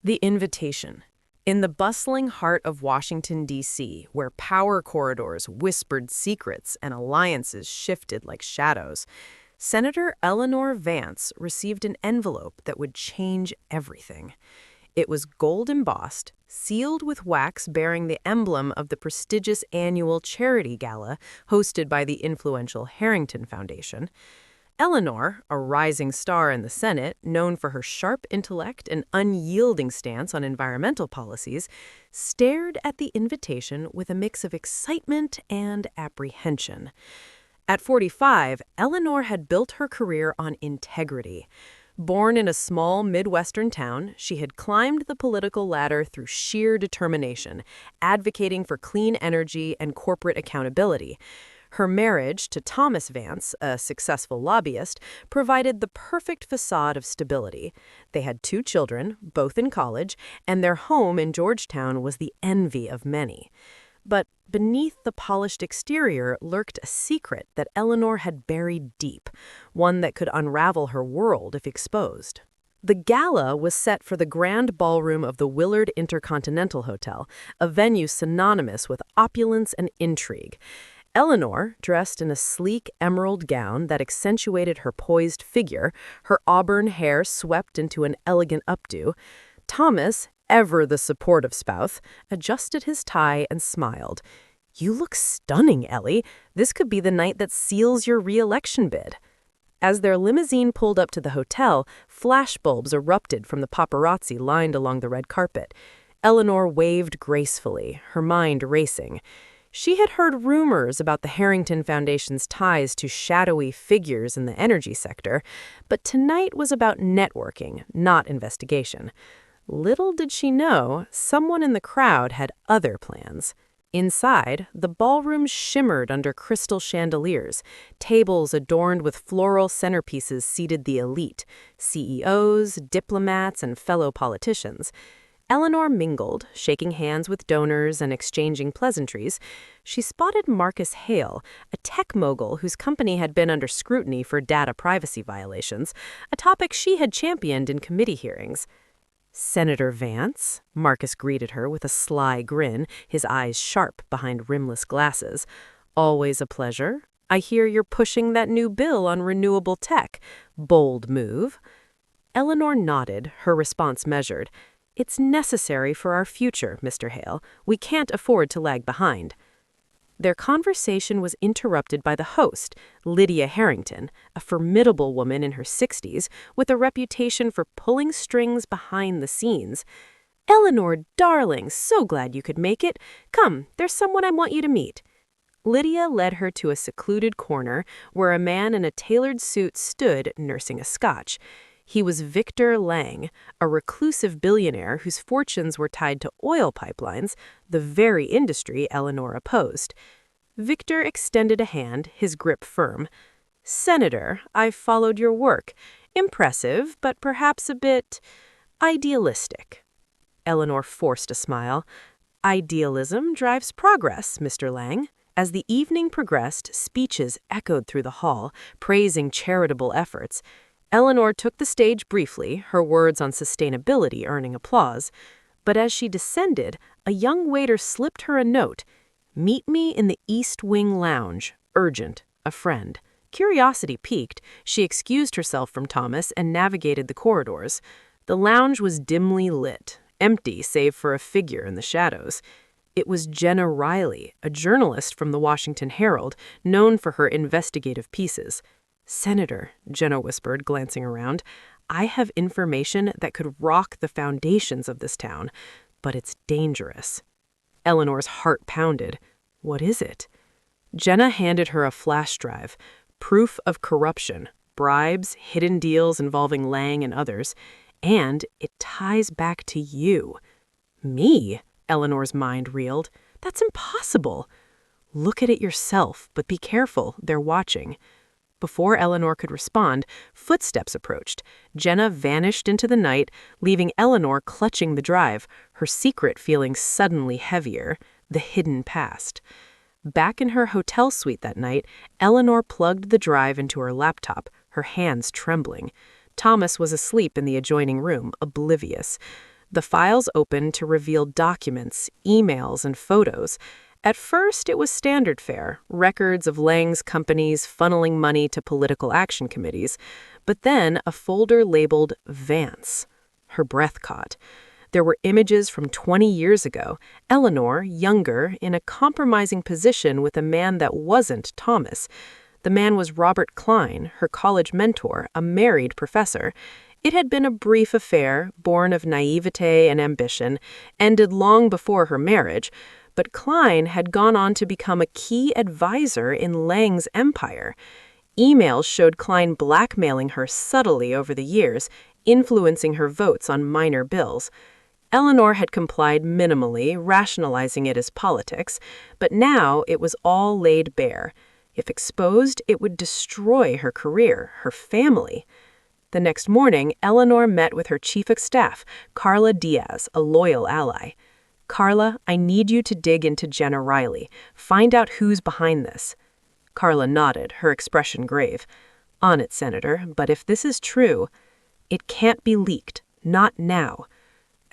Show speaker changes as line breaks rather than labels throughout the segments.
The invitation. In the bustling heart of Washington, D.C., where power corridors whispered secrets and alliances shifted like shadows, Senator Eleanor Vance received an envelope that would change everything. It was gold embossed, sealed with wax bearing the emblem of the prestigious annual charity gala hosted by the influential Harrington Foundation. Eleanor, a rising star in the Senate, known for her sharp intellect and unyielding stance on environmental policies, stared at the invitation with a mix of excitement and apprehension. At 45, Eleanor had built her career on integrity. Born in a small Midwestern town, she had climbed the political ladder through sheer determination, advocating for clean energy and corporate accountability. Her marriage to Thomas Vance, a successful lobbyist, provided the perfect facade of stability. They had 2 children, both in college, and their home in Georgetown was the envy of many. But beneath the polished exterior lurked a secret that Eleanor had buried deep, one that could unravel her world if exposed. The gala was set for the grand ballroom of the Willard Intercontinental Hotel, a venue synonymous with opulence and intrigue. Eleanor, dressed in a sleek emerald gown that accentuated her poised figure, her auburn hair swept into an elegant updo. Thomas, ever the supportive spouse, adjusted his tie and smiled. "You look stunning, Ellie. This could be the night that seals your re-election bid." As their limousine pulled up to the hotel, flashbulbs erupted from the paparazzi lined along the red carpet. Eleanor waved gracefully, her mind racing. She had heard rumors about the Harrington Foundation's ties to shadowy figures in the energy sector, but tonight was about networking, not investigation. Little did she know, someone in the crowd had other plans. Inside, the ballroom shimmered under crystal chandeliers. Tables adorned with floral centerpieces seated the elite, CEOs, diplomats, and fellow politicians. Eleanor mingled, shaking hands with donors and exchanging pleasantries. She spotted Marcus Hale, a tech mogul whose company had been under scrutiny for data privacy violations, a topic she had championed in committee hearings. "Senator Vance," Marcus greeted her with a sly grin, his eyes sharp behind rimless glasses. "Always a pleasure. I hear you're pushing that new bill on renewable tech. Bold move." Eleanor nodded, her response measured. "It's necessary for our future, Mr. Hale. We can't afford to lag behind." Their conversation was interrupted by the host, Lydia Harrington, a formidable woman in her 60s with a reputation for pulling strings behind the scenes. "Eleanor, darling, so glad you could make it. Come, there's someone I want you to meet." Lydia led her to a secluded corner where a man in a tailored suit stood nursing a scotch. He was Victor Lang, a reclusive billionaire whose fortunes were tied to oil pipelines, the very industry Eleanor opposed. Victor extended a hand, his grip firm. "Senator, I've followed your work. Impressive, but perhaps a bit idealistic." Eleanor forced a smile. "Idealism drives progress, Mr. Lang." As the evening progressed, speeches echoed through the hall, praising charitable efforts. Eleanor took the stage briefly, her words on sustainability earning applause. But as she descended, a young waiter slipped her a note. "Meet me in the East Wing Lounge. Urgent. A friend." Curiosity piqued, she excused herself from Thomas and navigated the corridors. The lounge was dimly lit, empty save for a figure in the shadows. It was Jenna Riley, a journalist from the Washington Herald, known for her investigative pieces. "Senator," Jenna whispered, glancing around, "I have information that could rock the foundations of this town, but it's dangerous." Eleanor's heart pounded. "What is it?" Jenna handed her a flash drive, proof of corruption, bribes, hidden deals involving Lang and others, and it ties back to you. "Me?" Eleanor's mind reeled. "That's impossible." "Look at it yourself, but be careful, they're watching." Before Eleanor could respond, footsteps approached. Jenna vanished into the night, leaving Eleanor clutching the drive, her secret feeling suddenly heavier, the hidden past. Back in her hotel suite that night, Eleanor plugged the drive into her laptop, her hands trembling. Thomas was asleep in the adjoining room, oblivious. The files opened to reveal documents, emails, and photos. At first, it was standard fare, records of Lang's companies funneling money to political action committees. But then a folder labeled Vance. Her breath caught. There were images from 20 years ago, Eleanor, younger, in a compromising position with a man that wasn't Thomas. The man was Robert Klein, her college mentor, a married professor. It had been a brief affair, born of naivete and ambition, ended long before her marriage, but Klein had gone on to become a key advisor in Lang's empire. Emails showed Klein blackmailing her subtly over the years, influencing her votes on minor bills. Eleanor had complied minimally, rationalizing it as politics, but now it was all laid bare. If exposed, it would destroy her career, her family. The next morning, Eleanor met with her chief of staff, Carla Diaz, a loyal ally. "Carla, I need you to dig into Jenna Riley. Find out who's behind this." Carla nodded, her expression grave. "On it, Senator, but if this is true, it can't be leaked. Not now."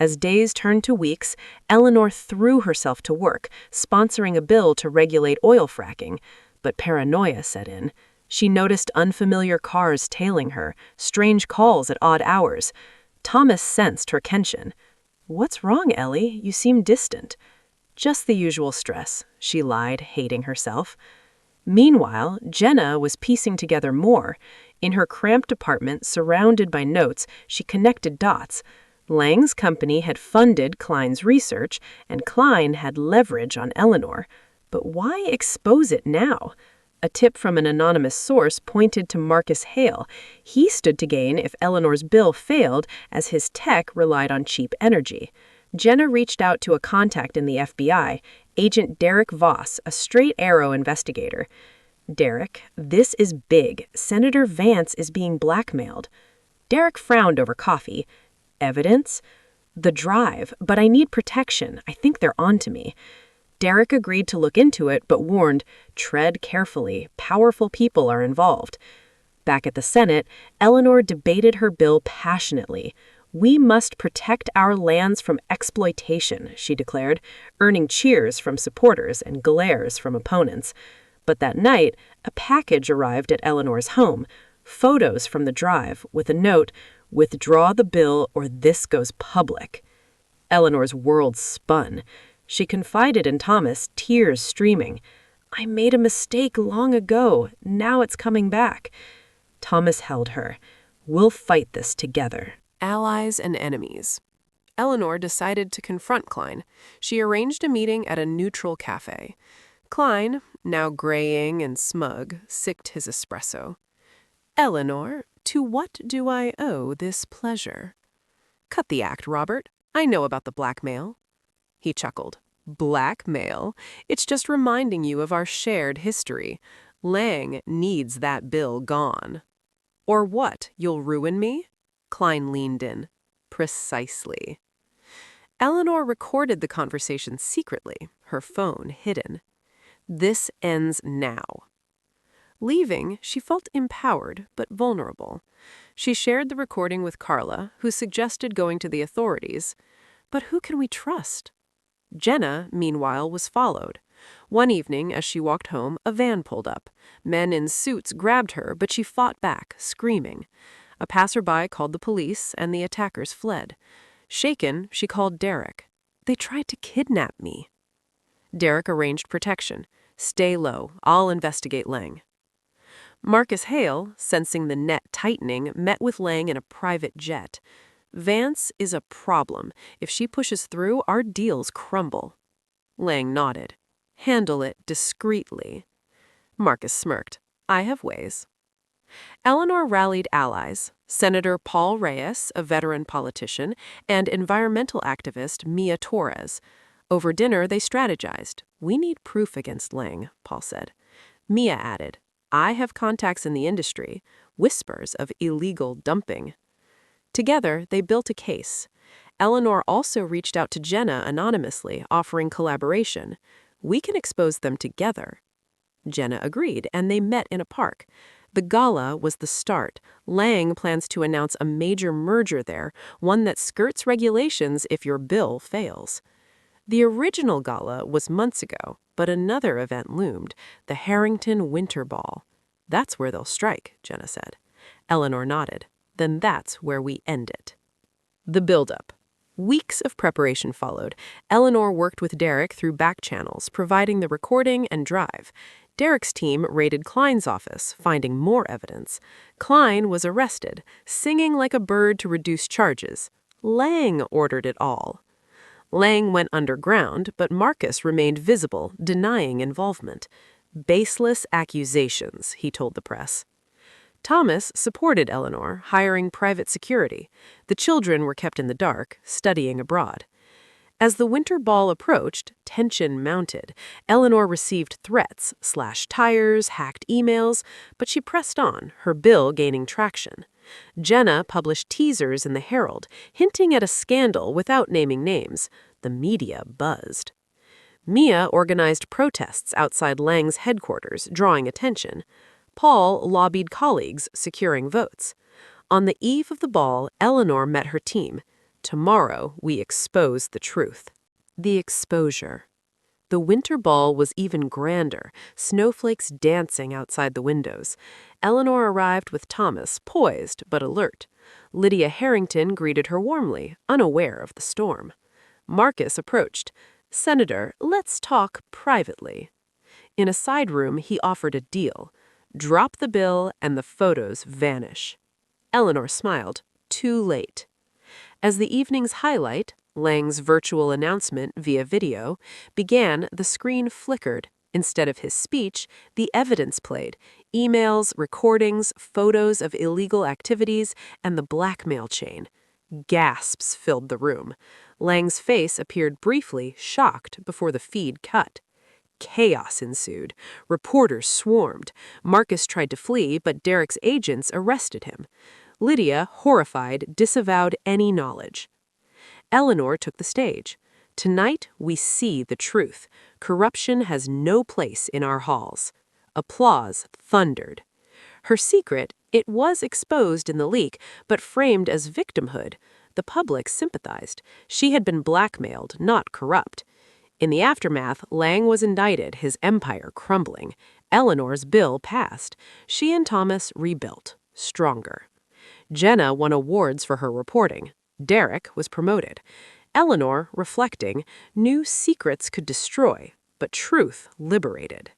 As days turned to weeks, Eleanor threw herself to work, sponsoring a bill to regulate oil fracking. But paranoia set in. She noticed unfamiliar cars tailing her, strange calls at odd hours. Thomas sensed her tension. "What's wrong, Ellie? You seem distant." "Just the usual stress," she lied, hating herself. Meanwhile, Jenna was piecing together more. In her cramped apartment, surrounded by notes, she connected dots. Lang's company had funded Klein's research, and Klein had leverage on Eleanor. But why expose it now? A tip from an anonymous source pointed to Marcus Hale. He stood to gain if Eleanor's bill failed, as his tech relied on cheap energy. Jenna reached out to a contact in the FBI, Agent Derek Voss, a straight arrow investigator. "Derek, this is big. Senator Vance is being blackmailed." Derek frowned over coffee. "Evidence?" "The drive, but I need protection. I think they're onto me." Derek agreed to look into it, but warned, "Tread carefully. Powerful people are involved." Back at the Senate, Eleanor debated her bill passionately. "We must protect our lands from exploitation," she declared, earning cheers from supporters and glares from opponents. But that night, a package arrived at Eleanor's home, photos from the drive, with a note, "Withdraw the bill or this goes public." Eleanor's world spun. She confided in Thomas, tears streaming. "I made a mistake long ago. Now it's coming back." Thomas held her. "We'll fight this together."
Allies and enemies. Eleanor decided to confront Klein. She arranged a meeting at a neutral cafe. Klein, now graying and smug, sipped his espresso. "Eleanor, to what do I owe this pleasure?" "Cut the act, Robert. I know about the blackmail." He chuckled. "Blackmail? It's just reminding you of our shared history. Lang needs that bill gone." "Or what? You'll ruin me?" Klein leaned in. "Precisely." Eleanor recorded the conversation secretly, her phone hidden. "This ends now." Leaving, she felt empowered but vulnerable. She shared the recording with Carla, who suggested going to the authorities. But who can we trust? Jenna, meanwhile, was followed. One evening, as she walked home, a van pulled up. Men in suits grabbed her, but she fought back, screaming. A passerby called the police, and the attackers fled. Shaken, she called Derek. "They tried to kidnap me." Derek arranged protection. "Stay low. I'll investigate Lang." Marcus Hale, sensing the net tightening, met with Lang in a private jet. "Vance is a problem. If she pushes through, our deals crumble." Lang nodded. "Handle it discreetly." Marcus smirked. "I have ways." Eleanor rallied allies, Senator Paul Reyes, a veteran politician, and environmental activist Mia Torres. Over dinner, they strategized. "We need proof against Lang," Paul said. Mia added, "I have contacts in the industry, whispers of illegal dumping." Together, they built a case. Eleanor also reached out to Jenna anonymously, offering collaboration. "We can expose them together." Jenna agreed, and they met in a park. The Gala was the start. Lang plans to announce a major merger there, one that skirts regulations if your bill fails. The original Gala was months ago, but another event loomed, the Harrington Winter Ball. That's where they'll strike, Jenna said. Eleanor nodded. Then that's where we end it. The buildup. Weeks of preparation followed. Eleanor worked with Derek through back channels, providing the recording and drive. Derek's team raided Klein's office, finding more evidence. Klein was arrested, singing like a bird to reduce charges. Lang ordered it all. Lang went underground, but Marcus remained visible, denying involvement. Baseless accusations, he told the press. Thomas supported Eleanor, hiring private security. The children were kept in the dark, studying abroad. As the winter ball approached, tension mounted. Eleanor received threats, slashed tires, hacked emails, but she pressed on, her bill gaining traction. Jenna published teasers in the Herald, hinting at a scandal without naming names. The media buzzed. Mia organized protests outside Lang's headquarters, drawing attention. Paul lobbied colleagues, securing votes. On the eve of the ball, Eleanor met her team. Tomorrow, we expose the truth. The exposure. The winter ball was even grander, snowflakes dancing outside the windows. Eleanor arrived with Thomas, poised but alert. Lydia Harrington greeted her warmly, unaware of the storm. Marcus approached. "Senator, let's talk privately." In a side room, he offered a deal. Drop the bill and the photos vanish. Eleanor smiled. Too late. As the evening's highlight, Lang's virtual announcement via video, began, the screen flickered. Instead of his speech, the evidence played. Emails, recordings, photos of illegal activities, and the blackmail chain. Gasps filled the room. Lang's face appeared briefly, shocked, before the feed cut. Chaos ensued. Reporters swarmed. Marcus tried to flee, but Derek's agents arrested him. Lydia, horrified, disavowed any knowledge. Eleanor took the stage. "Tonight, we see the truth. Corruption has no place in our halls." Applause thundered. Her secret, it was exposed in the leak, but framed as victimhood. The public sympathized. She had been blackmailed, not corrupt. In the aftermath, Lang was indicted, his empire crumbling. Eleanor's bill passed. She and Thomas rebuilt, stronger. Jenna won awards for her reporting. Derek was promoted. Eleanor, reflecting, knew secrets could destroy, but truth liberated.